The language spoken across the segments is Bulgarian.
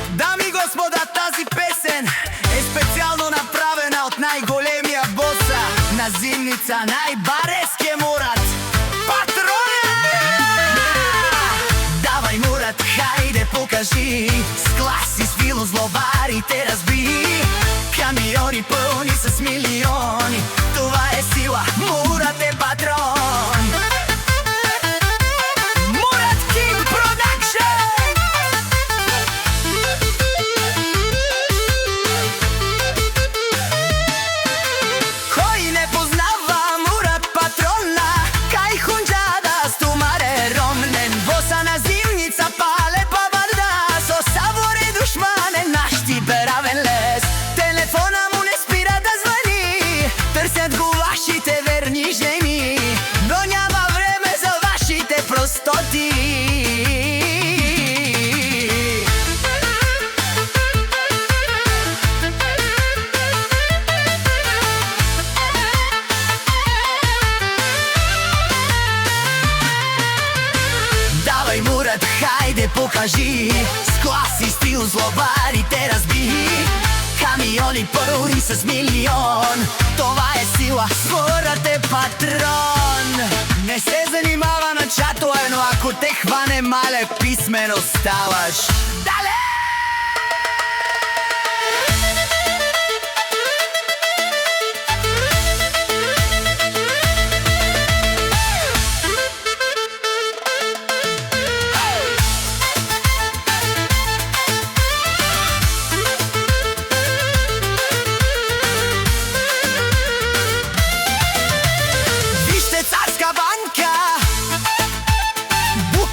Дами и господа, тази песен е специално направена от най-големия боса на зимница, най-бареския Мурат. Патрона! Давай, Мурат, хайде покажи, с клас и с фило злобарите разби. Камиони пълни с милиони, това е сила, Мурат е патрон. Мурат Кинг Продакшън! Кой не познава Мурат патрона? Кай хунджада стомаре ромнен, боса на зимница пале паварда, со саворе душмане нашти беравен лес. Телефона му не спира да звъни, търсят го вашите верни жени, но няма време за вашите простоти. Давай, Мурат, хайде покажи, с клас и стил злобарите разби. Камиони пълни с милион, това е сила, Мурат е патрон. Не се занимава на чатове, но ако те хване мале, писмено ставаш. Дале!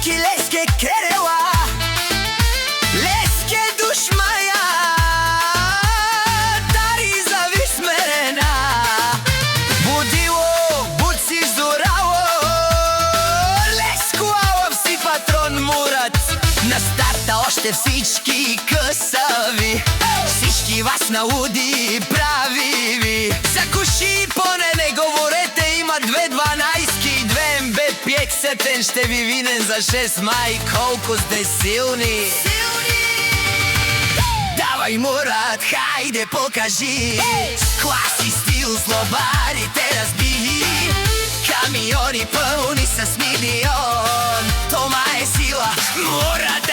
Леске керела, леске душмая, дари зави смерена. Будило, будь си здраво, леско ала си патрон Мурат. На старта още всички късави, всички вас науди прави ви. За куши поне не говорете, има 2.12 и 2 МБ пексетен, ще ви винен за 6 май, колко сте силни. Давай, Мурат, хайде покажи, с клас и стил злобарите разби. Камиони пълни с милион, това е сила, Мурат